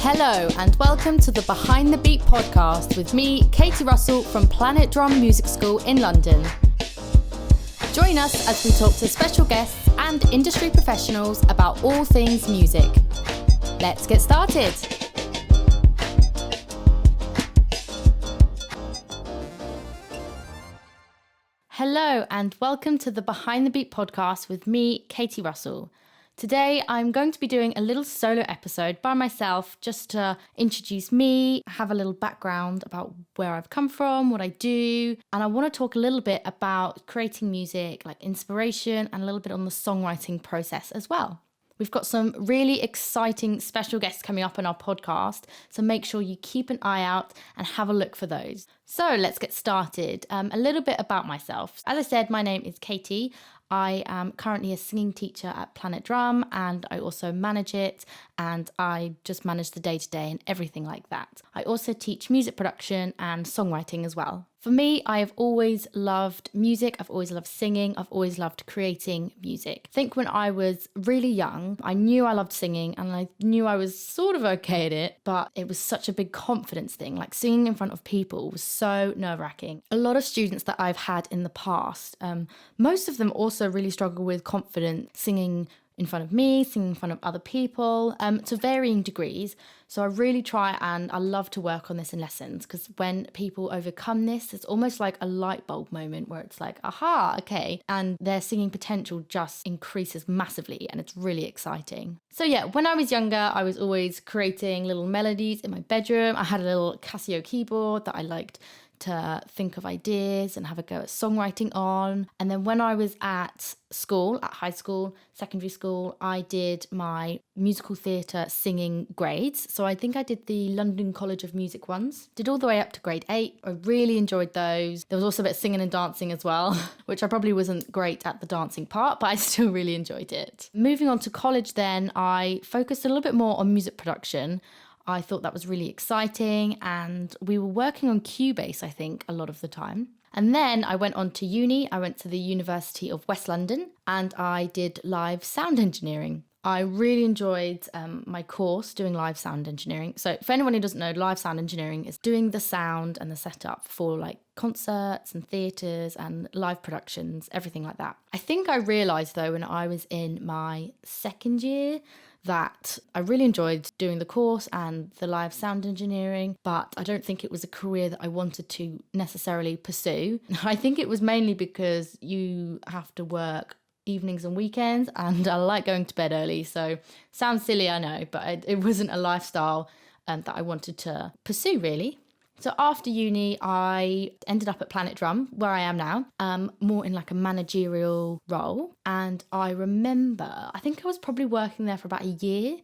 Hello and welcome to the Behind the Beat podcast with me, Katy Russell from Planet Drum Music School in London. Join us as we talk to special guests and industry professionals about all things music. Let's get started. Hello and welcome to the Behind the Beat podcast with me, Katy Russell. Today, I'm going to be doing a little solo episode by myself just to introduce me, have a little background about where I've come from, what I do, and I want to talk a little bit about creating music, like inspiration, and a little bit on the songwriting process as well. We've got some really exciting special guests coming up on our podcast, so make sure you keep an eye out and have a look for those. So let's get started. A little bit about myself. As I said, my name is Katy. I am currently a singing teacher at Planet Drum and I also manage it, and I just manage the day-to-day and everything like that. I also teach music production and songwriting as well. For me, I have always loved music, I've always loved singing, I've always loved creating music. I think when I was really young, I knew I loved singing and I knew I was sort of okay at it, but it was such a big confidence thing. Like singing in front of people was so nerve-wracking. A lot of students that I've had in the past, most of them also really struggle with confidence singing in front of me, singing in front of other people, to varying degrees. So I really try and I love to work on this in lessons, because when people overcome this, it's almost like a light bulb moment where it's like, aha, okay. And their singing potential just increases massively and it's really exciting. So yeah, when I was younger, I was always creating little melodies in my bedroom. I had a little Casio keyboard that I liked to think of ideas and have a go at songwriting on. And then when I was at school, at high school, secondary school, I did my musical theatre singing grades. So I think I did the London College of Music ones. Did all the way up to grade 8. I really enjoyed those. There was also a bit of singing and dancing as well, which I probably wasn't great at the dancing part, but I still really enjoyed it. Moving on to college then, I focused a little bit more on music production. I thought that was really exciting, and we were working on Cubase, I think, a lot of the time. And then I went on to uni. I went to the University of West London and I did live sound engineering. I really enjoyed my course doing live sound engineering. So for anyone who doesn't know, live sound engineering is doing the sound and the setup for like concerts and theatres and live productions, everything like that. I think I realised though when I was in my second year that I really enjoyed doing the course and the live sound engineering, but I don't think it was a career that I wanted to necessarily pursue. I think it was mainly because you have to work evenings and weekends, and I like going to bed early, so sounds silly, I know, but it wasn't a lifestyle that I wanted to pursue really. So after uni, I ended up at Planet Drum, where I am now, more in like a managerial role. And I remember, I think I was probably working there for about a year,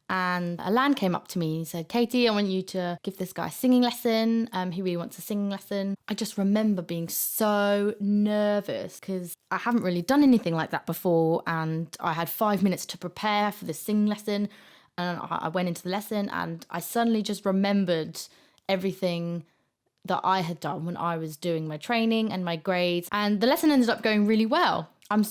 and a lad came up to me and said, Katy, I want you to give this guy a singing lesson. He really wants a singing lesson. I just remember being so nervous because I haven't really done anything like that before. And I had 5 minutes to prepare for the singing lesson. And I went into the lesson and I suddenly just remembered everything that I had done when I was doing my training and my grades. And the lesson ended up going really well. I'm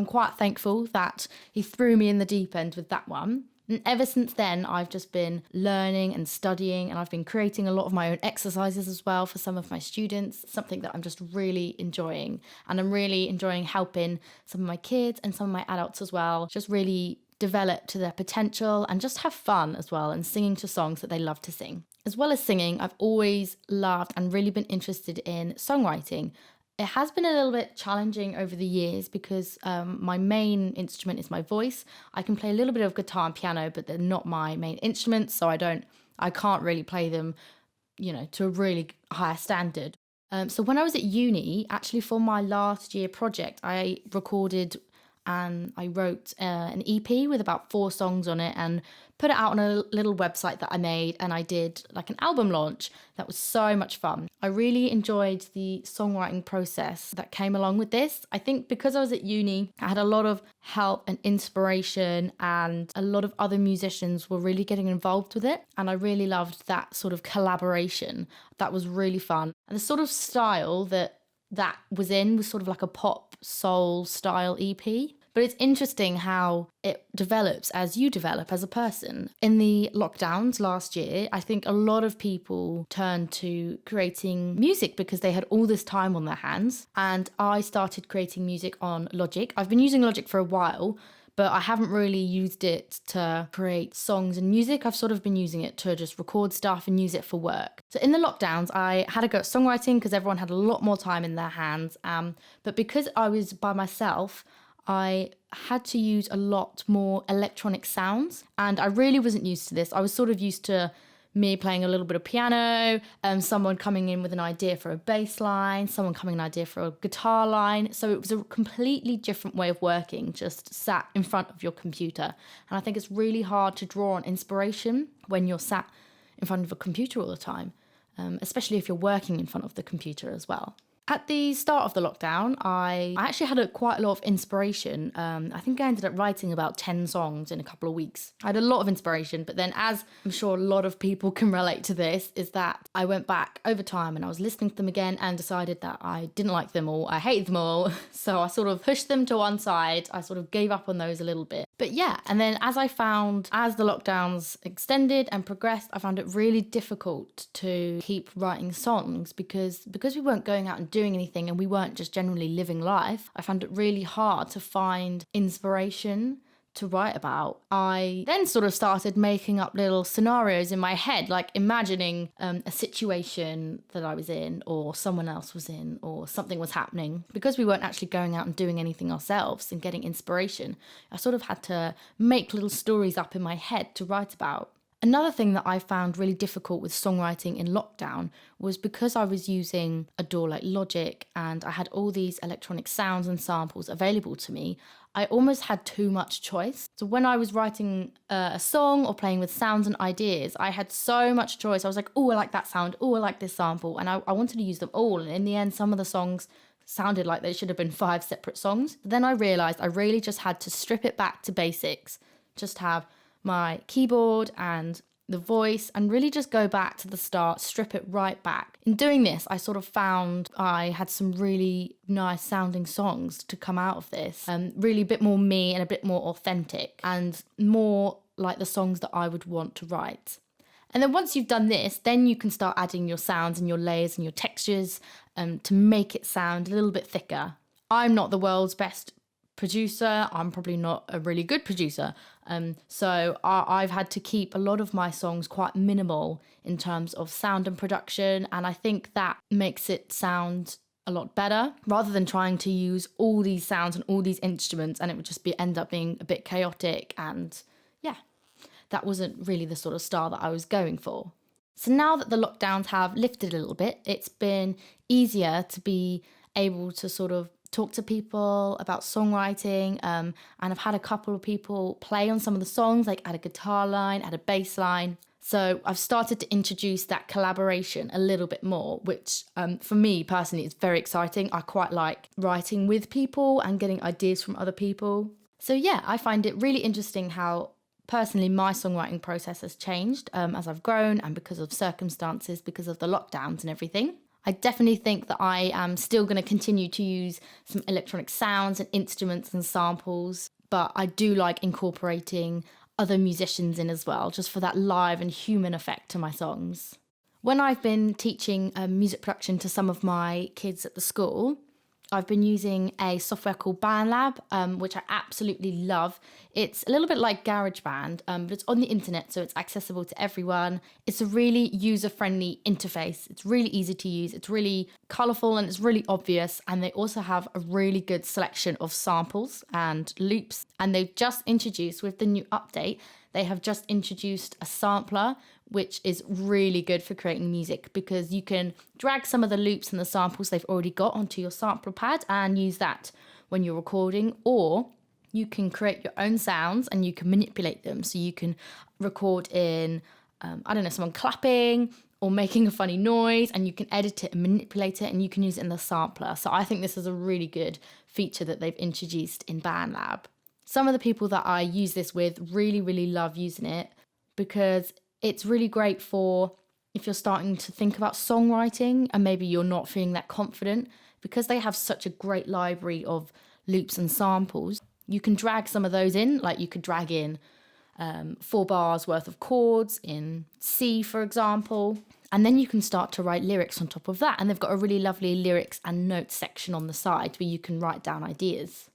quite thankful that he threw me in the deep end with that one. And ever since then, I've just been learning and studying, and I've been creating a lot of my own exercises as well for some of my students, something that I'm just really enjoying. And I'm really enjoying helping some of my kids and some of my adults as well, just really develop to their potential and just have fun as well, and singing to songs that they love to sing. As well as singing, I've always loved and really been interested in songwriting. It has been a little bit challenging over the years because my main instrument is my voice. I can play a little bit of guitar and piano, but they're not my main instruments, so I can't really play them, to a really high standard. So when I was at uni, actually for my last year project, I recorded and I wrote an EP with about 4 songs on it and put it out on a little website that I made, and I did like an album launch. That was so much fun. I really enjoyed the songwriting process that came along with this. I think because I was at uni, I had a lot of help and inspiration, and a lot of other musicians were really getting involved with it, and I really loved that sort of collaboration. That was really fun. And the sort of style that was sort of like a pop soul style EP. But it's interesting how it develops as you develop as a person. In the lockdowns last year, I think a lot of people turned to creating music because they had all this time on their hands. And I started creating music on Logic. I've been using Logic for a while, but I haven't really used it to create songs and music. I've sort of been using it to just record stuff and use it for work. So in the lockdowns, I had a go at songwriting because everyone had a lot more time in their hands. But because I was by myself, I had to use a lot more electronic sounds, and I really wasn't used to this. I was sort of used to me playing a little bit of piano, someone coming in with an idea for a bass line, someone coming with an idea for a guitar line. So it was a completely different way of working, just sat in front of your computer. And I think it's really hard to draw on inspiration when you're sat in front of a computer all the time, especially if you're working in front of the computer as well. At the start of the lockdown, I actually had quite a lot of inspiration. I think I ended up writing about 10 songs in a couple of weeks. I had a lot of inspiration, but then, as I'm sure a lot of people can relate to this, is that I went back over time and I was listening to them again and decided that I didn't like them all. I hated them all. So I sort of pushed them to one side. I sort of gave up on those a little bit. But yeah, and then as the lockdowns extended and progressed, I found it really difficult to keep writing songs because we weren't going out and doing anything and we weren't just generally living life. I found it really hard to find inspiration to write about. I then sort of started making up little scenarios in my head, like imagining a situation that I was in or someone else was in or something was happening. Because we weren't actually going out and doing anything ourselves and getting inspiration, I sort of had to make little stories up in my head to write about. Another thing that I found really difficult with songwriting in lockdown was because I was using a DAW like Logic and I had all these electronic sounds and samples available to me, I almost had too much choice. So when I was writing a song or playing with sounds and ideas, I had so much choice. I was like, oh, I like that sound. Oh, I like this sample. And I wanted to use them all. And in the end, some of the songs sounded like they should have been 5 separate songs. But then I realized I really just had to strip it back to basics, just have my keyboard and the voice and really just go back to the start, strip it right back. In doing this, I sort of found I had some really nice sounding songs to come out of this, really a bit more me and a bit more authentic and more like the songs that I would want to write. And then once you've done this, then you can start adding your sounds and your layers and your textures to make it sound a little bit thicker. I'm not the world's best producer. I'm probably not a really good producer. So I've had to keep a lot of my songs quite minimal in terms of sound and production. And I think that makes it sound a lot better rather than trying to use all these sounds and all these instruments. And it would just end up being a bit chaotic. And yeah, that wasn't really the sort of style that I was going for. So now that the lockdowns have lifted a little bit, it's been easier to be able to sort of talk to people about songwriting, and I've had a couple of people play on some of the songs, like add a guitar line, add a bass line. So I've started to introduce that collaboration a little bit more, which for me personally is very exciting. I quite like writing with people and getting ideas from other people. So yeah, I find it really interesting how personally my songwriting process has changed as I've grown and because of circumstances, because of the lockdowns and everything. I definitely think that I am still going to continue to use some electronic sounds and instruments and samples, but I do like incorporating other musicians in as well, just for that live and human effect to my songs. When I've been teaching music production to some of my kids at the school, I've been using a software called BandLab, which I absolutely love. It's a little bit like GarageBand, but it's on the internet, so it's accessible to everyone. It's a really user-friendly interface. It's really easy to use. It's really colourful and it's really obvious. And they also have a really good selection of samples and loops. And they've just introduced, with the new update, they have just introduced a sampler, which is really good for creating music because you can drag some of the loops and the samples they've already got onto your sampler pad and use that when you're recording, or you can create your own sounds and you can manipulate them. So you can record in, someone clapping or making a funny noise, and you can edit it and manipulate it and you can use it in the sampler. So I think this is a really good feature that they've introduced in BandLab. Some of the people that I use this with really, really love using it because it's really great for if you're starting to think about songwriting and maybe you're not feeling that confident, because they have such a great library of loops and samples. You can drag some of those in, like you could drag in 4 bars worth of chords in C, for example. And then you can start to write lyrics on top of that. And they've got a really lovely lyrics and notes section on the side where you can write down ideas.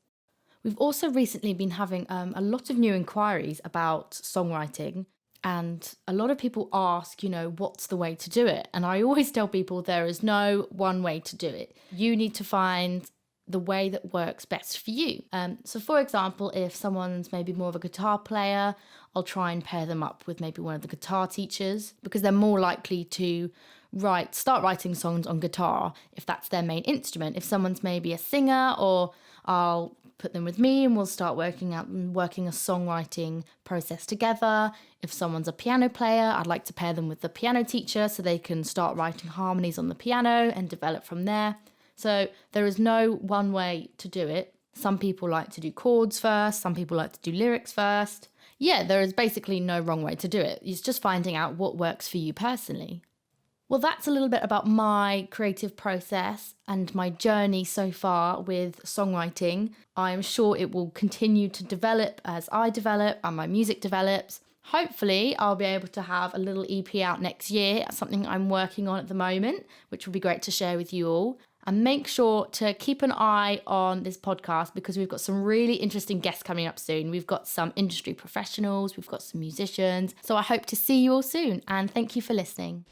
We've also recently been having a lot of new inquiries about songwriting. And a lot of people ask, what's the way to do it? And I always tell people there is no one way to do it. You need to find the way that works best for you. So for example, if someone's maybe more of a guitar player, I'll try and pair them up with maybe one of the guitar teachers, because they're more likely to start writing songs on guitar if that's their main instrument. If someone's maybe a singer, or I'll put them with me and we'll start working a songwriting process together. If someone's a piano player, I'd like to pair them with the piano teacher so they can start writing harmonies on the piano and develop from there. So there is no one way to do it. Some people like to do chords first, some people like to do lyrics first. Yeah, there is basically no wrong way to do it. It's just finding out what works for you personally. Well, that's a little bit about my creative process and my journey so far with songwriting. I'm sure it will continue to develop as I develop and my music develops. Hopefully, I'll be able to have a little EP out next year, something I'm working on at the moment, which will be great to share with you all. And make sure to keep an eye on this podcast because we've got some really interesting guests coming up soon. We've got some industry professionals, we've got some musicians. So I hope to see you all soon, and thank you for listening.